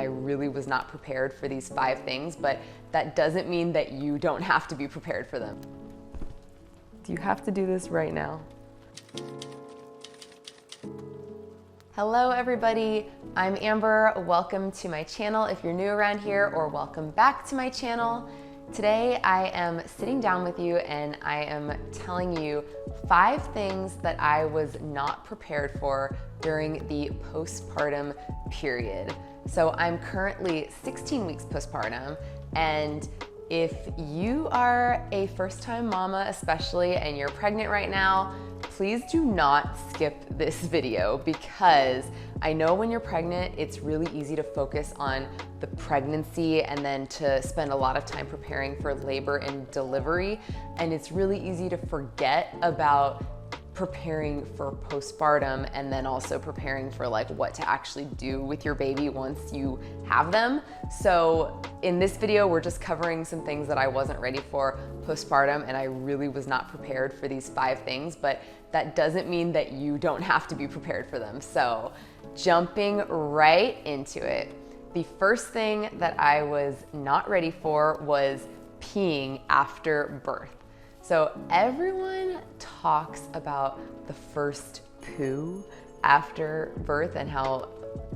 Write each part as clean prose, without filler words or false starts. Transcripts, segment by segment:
I really was not prepared for these 5 things, but that doesn't mean that you don't have to be prepared for them. Do you have to do this right now? Hello everybody, I'm Amber. Welcome to my channel if you're new around here, or welcome back to my channel. Today I am sitting down with you and I am telling you 5 things that I was not prepared for during the postpartum period. So I'm currently 16 weeks postpartum, and if you are a first-time mama especially and you're pregnant right now, please do not skip this video, because I know when you're pregnant, it's really easy to focus on the pregnancy and then to spend a lot of time preparing for labor and delivery. And it's really easy to forget about preparing for postpartum and then also preparing for like what to actually do with your baby once you have them. So in this video, we're just covering some things that I wasn't ready for postpartum, and I really was not prepared for these 5 things, but that doesn't mean that you don't have to be prepared for them. So jumping right into it. The first thing that I was not ready for was peeing after birth. So everyone talks about the first poo after birth and how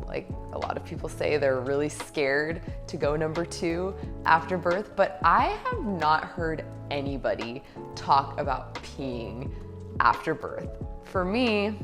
like a lot of people say they're really scared to go number 2 after birth, but I have not heard anybody talk about peeing after birth. For me,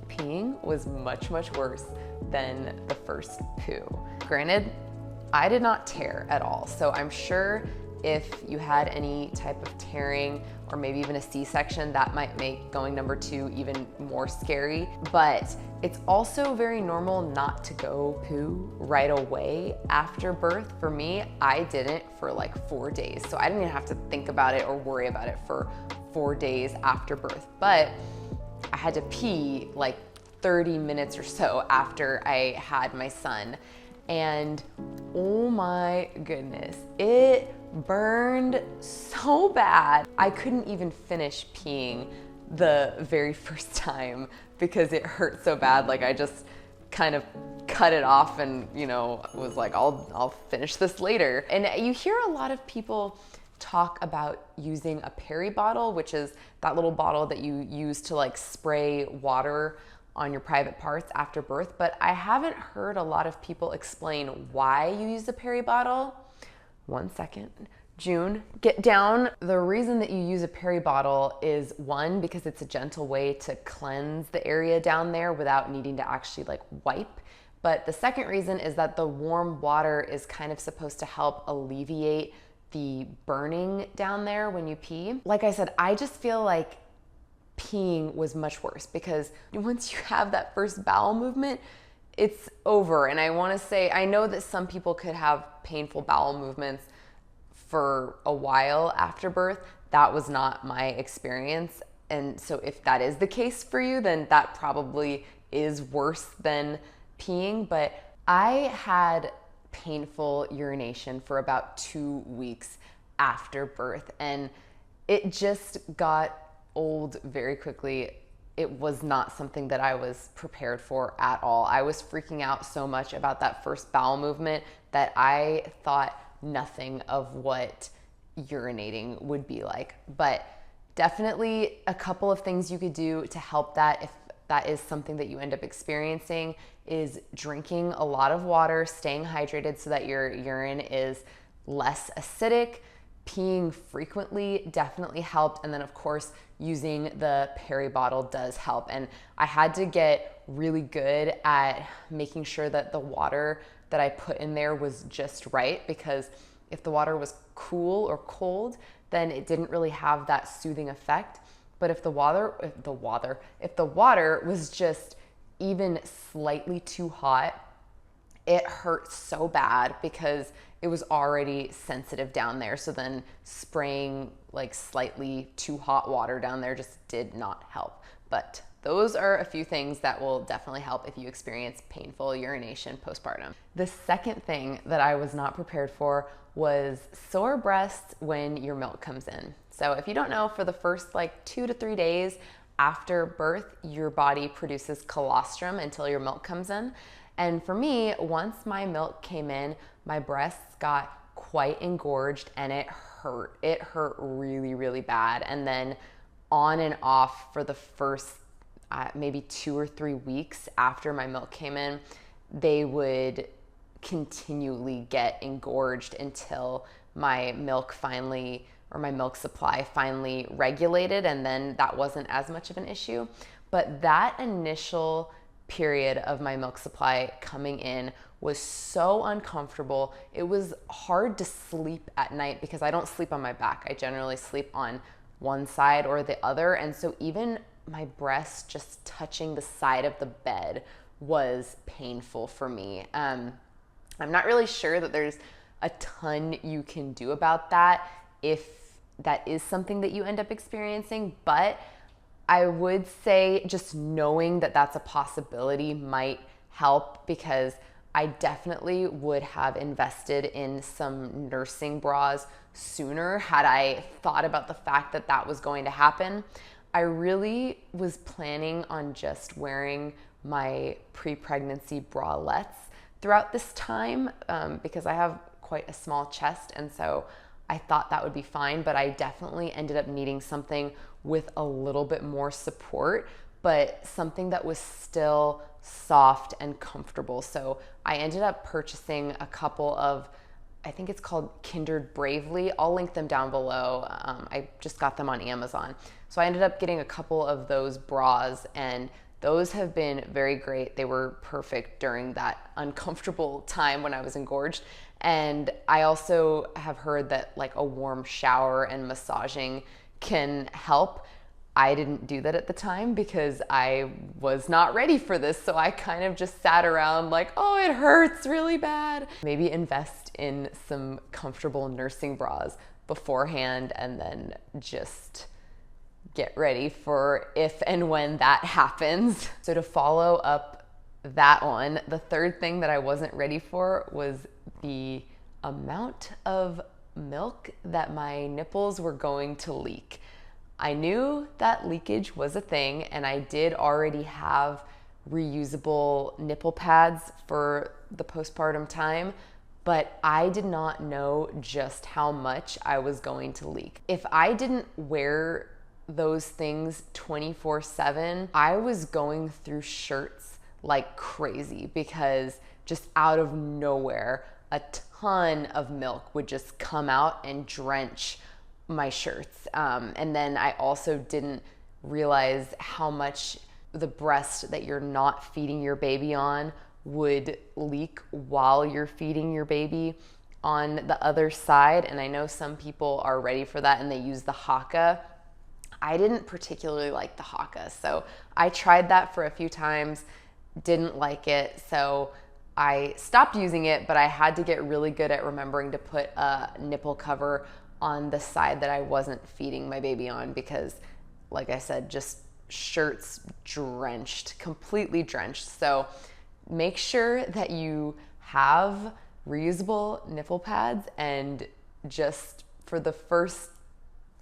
peeing was much worse than the first poo. Granted, I did not tear at all, so I'm sure if you had any type of tearing or maybe even a C-section, that might make going number 2 even more scary. But it's also very normal not to go poo right away after birth. For me, I didn't for like 4 days. So I didn't even have to think about it or worry about it for 4 days after birth. But I had to pee like 30 minutes or so after I had my son. And oh my goodness, it burned so bad. I couldn't even finish peeing the very first time because it hurt so bad. Like I just kind of cut it off and, you know, was like, I'll finish this later. And you hear a lot of people talk about using a peri bottle, which is that little bottle that you use to like spray water on your private parts after birth, but I haven't heard a lot of people explain why you use a peri bottle. 1 second. June, get down. The reason that you use a peri bottle is 1, because it's a gentle way to cleanse the area down there without needing to actually like wipe. But the second reason is that the warm water is kind of supposed to help alleviate the burning down there when you pee. Like I said, I just feel like peeing was much worse because once you have that first bowel movement, it's over. And I want to say, I know that some people could have painful bowel movements for a while after birth. That was not my experience. And so if that is the case for you, then that probably is worse than peeing. But I had painful urination for about 2 weeks after birth, and it just got old very quickly. It was not something that I was prepared for at all. I was freaking out so much about that first bowel movement that I thought nothing of what urinating would be like. But definitely a couple of things you could do to help that if that is something that you end up experiencing is drinking a lot of water, staying hydrated so that your urine is less acidic. Peeing frequently definitely helped. And then of course, using the peri bottle does help. And I had to get really good at making sure that the water that I put in there was just right, because if the water was cool or cold, then it didn't really have that soothing effect. But if the water was just even slightly too hot, it hurt so bad because it was already sensitive down there. So then spraying like slightly too hot water down there just did not help. But those are a few things that will definitely help if you experience painful urination postpartum. The second thing that I was not prepared for was sore breasts when your milk comes in. So if you don't know, for the first like 2 to 3 days after birth, your body produces colostrum until your milk comes in. And for me, once my milk came in, my breasts got quite engorged and it hurt. It hurt really, really bad. And then on and off for the first maybe 2 or 3 weeks after my milk came in, they would continually get engorged until my milk finally, or my milk supply finally regulated, and then that wasn't as much of an issue. But that initial period of my milk supply coming in was so uncomfortable. It was hard to sleep at night because I don't sleep on my back. I generally sleep on one side or the other. And so even my breast just touching the side of the bed was painful for me. I'm not really sure that there's a ton you can do about that if that is something that you end up experiencing, but I would say just knowing that that's a possibility might help, because I definitely would have invested in some nursing bras sooner had I thought about the fact that that was going to happen. I really was planning on just wearing my pre-pregnancy bralettes throughout this time because I have quite a small chest, and so I thought that would be fine, but I definitely ended up needing something with a little bit more support, but something that was still soft and comfortable. So I ended up purchasing a couple of, I think it's called Kindred Bravely. I'll link them down below. I just got them on Amazon. So I ended up getting a couple of those bras, and those have been very great. They were perfect during that uncomfortable time when I was engorged. And I also have heard that like a warm shower and massaging can help. I didn't do that at the time because I was not ready for this. So I kind of just sat around like, oh, it hurts really bad. Maybe invest in some comfortable nursing bras beforehand and then just get ready for if and when that happens. So to follow up that one, the third thing that I wasn't ready for was the amount of milk that my nipples were going to leak. I knew that leakage was a thing, and I did already have reusable nipple pads for the postpartum time, but I did not know just how much I was going to leak. If I didn't wear those things 24/7, I was going through shirts like crazy because just out of nowhere, a ton of milk would just come out and drench my shirts. And then I also didn't realize how much the breast that you're not feeding your baby on would leak while you're feeding your baby on the other side. And I know some people are ready for that and they use the Haka. I didn't particularly like the Haka, so I tried that for a few times, didn't like it, so I stopped using it, but I had to get really good at remembering to put a nipple cover on the side that I wasn't feeding my baby on because, like I said, just shirts drenched, completely drenched. So make sure that you have reusable nipple pads, and just for the first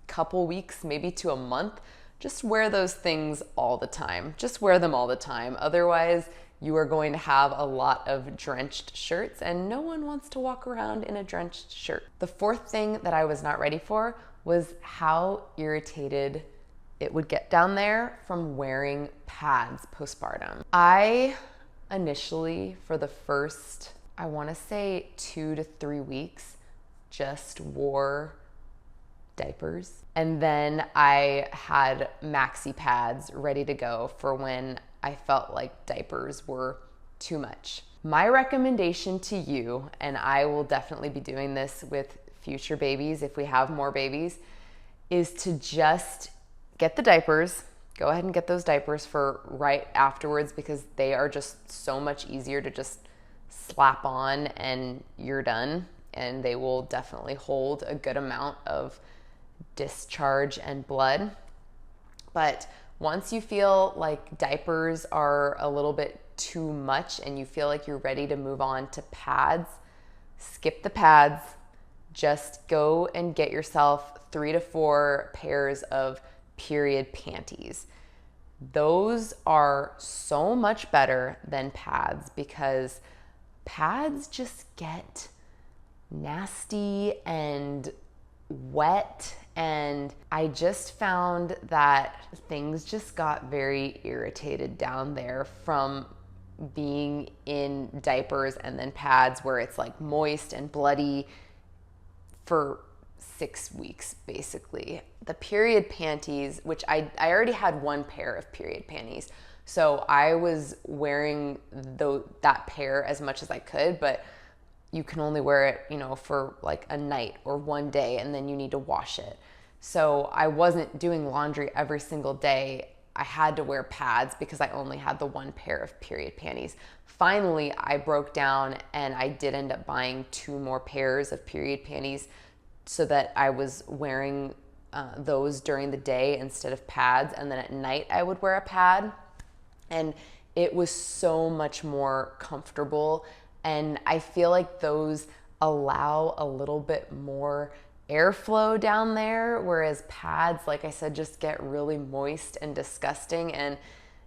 couple weeks, maybe to a month, just wear those things all the time. Just wear them all the time. Otherwise, you are going to have a lot of drenched shirts, and no one wants to walk around in a drenched shirt. The fourth thing that I was not ready for was how irritated it would get down there from wearing pads postpartum. I initially, for the first, I want to say 2 to 3 weeks, just wore diapers. And then I had maxi pads ready to go for when I felt like diapers were too much. My recommendation to you, and I will definitely be doing this with future babies if we have more babies, is to just get the diapers. Go ahead and get those diapers for right afterwards, because they are just so much easier to just slap on and you're done. And they will definitely hold a good amount of discharge and blood. But once you feel like diapers are a little bit too much and you feel like you're ready to move on to pads, skip the pads. Just go and get yourself 3 to 4 pairs of period panties. those are so much better than pads because pads just get nasty and wet, and I just found that things just got very irritated down there from being in diapers and then pads where it's like moist and bloody for 6 weeks basically. The period panties, which I already had one pair of period panties, so I was wearing that pair as much as I could, but you can only wear it, you know, for like a night or one day, and then you need to wash it. So I wasn't doing laundry every single day. I had to wear pads because I only had the one pair of period panties. Finally, I broke down and I did end up buying 2 more pairs of period panties so that I was wearing those during the day instead of pads. And then at night I would wear a pad, and it was so much more comfortable. And I feel like those allow a little bit more airflow down there, whereas pads, like I said, just get really moist and disgusting. And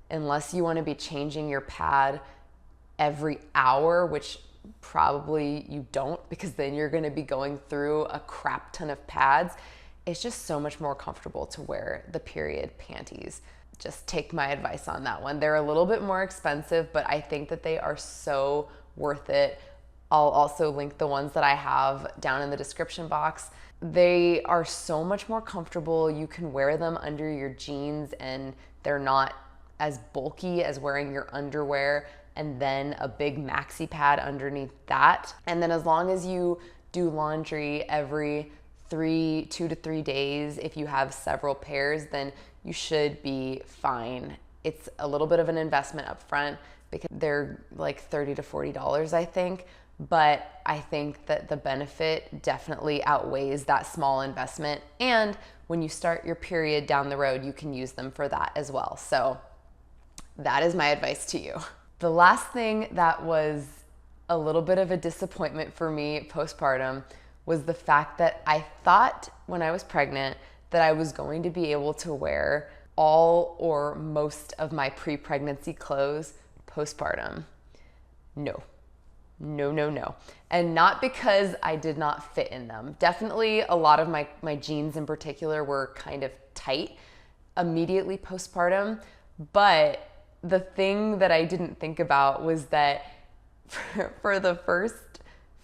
unless you want to be changing your pad every hour, which probably you don't, because then you're going to be going through a crap ton of pads, it's just so much more comfortable to wear the period panties. Just take my advice on that one. They're a little bit more expensive, but I think that they are so worth it. I'll also link the ones that I have down in the description box. They are so much more comfortable. You can wear them under your jeans and they're not as bulky as wearing your underwear and then a big maxi pad underneath that. And then as long as you do laundry every 2 to 3 days, if you have several pairs, then you should be fine. It's a little bit of an investment up front because they're like $30 to $40, I think. But I think that the benefit definitely outweighs that small investment. And when you start your period down the road, you can use them for that as well. So that is my advice to you. The last thing that was a little bit of a disappointment for me postpartum was the fact that I thought when I was pregnant that I was going to be able to wear all or most of my pre-pregnancy clothes postpartum. No. And not because I did not fit in them. Definitely a lot of my jeans in particular were kind of tight immediately postpartum. But the thing that I didn't think about was that for the first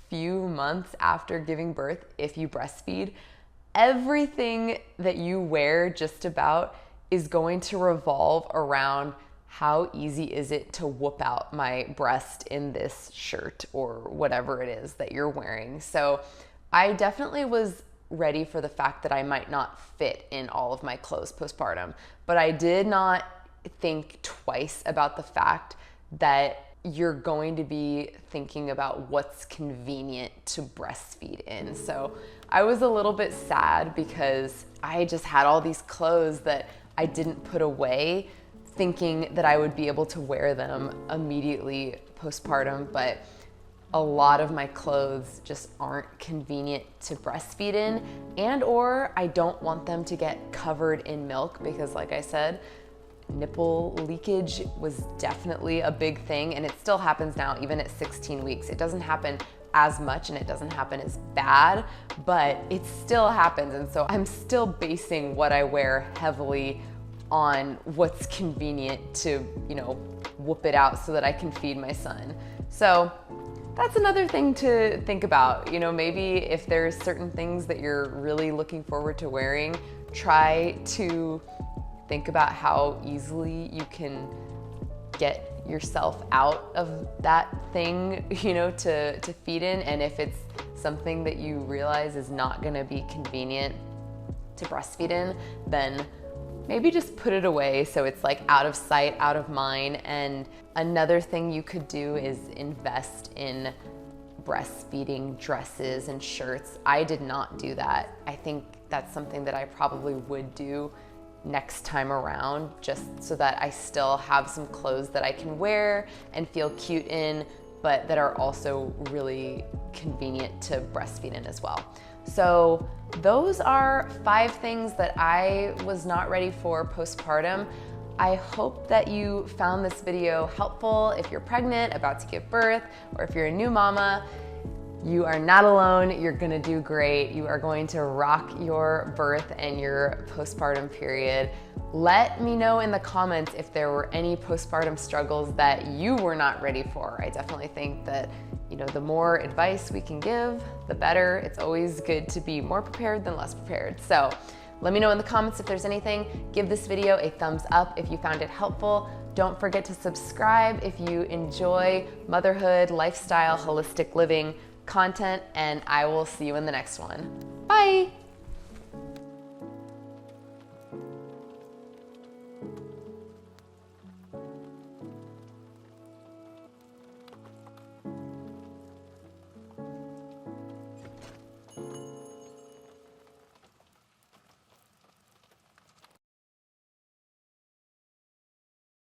few months after giving birth, if you breastfeed, everything that you wear just about is going to revolve around how easy is it to whoop out my breast in this shirt or whatever it is that you're wearing. So I definitely was ready for the fact that I might not fit in all of my clothes postpartum, but I did not think twice about the fact that you're going to be thinking about what's convenient to breastfeed in. So I was a little bit sad because I just had all these clothes that I didn't put away, thinking that I would be able to wear them immediately postpartum, but a lot of my clothes just aren't convenient to breastfeed in, and or I don't want them to get covered in milk because, like I said, nipple leakage was definitely a big thing, and it still happens now even at 16 weeks. It doesn't happen as much and it doesn't happen as bad, but it still happens, and so I'm still basing what I wear heavily on what's convenient to, you know, whoop it out so that I can feed my son. So that's another thing to think about. You know, maybe if there's certain things that you're really looking forward to wearing, try to think about how easily you can get yourself out of that thing, you know, to feed in. And if it's something that you realize is not gonna be convenient to breastfeed in, then maybe just put it away so it's like out of sight, out of mind. And another thing you could do is invest in breastfeeding dresses and shirts. I did not do that. I think that's something that I probably would do next time around, just so that I still have some clothes that I can wear and feel cute in, but that are also really convenient to breastfeed in as well. So those are 5 things that I was not ready for postpartum. I hope that you found this video helpful. If you're pregnant, about to give birth, or if you're a new mama, you are not alone. You're gonna do great. You are going to rock your birth and your postpartum period. Let me know in the comments if there were any postpartum struggles that you were not ready for. I definitely think that, the more advice we can give, the better. It's always good to be more prepared than less prepared. So let me know in the comments if there's anything. Give this video a thumbs up if you found it helpful. Don't forget to subscribe if you enjoy motherhood, lifestyle, holistic living content, and I will see you in the next one. Bye.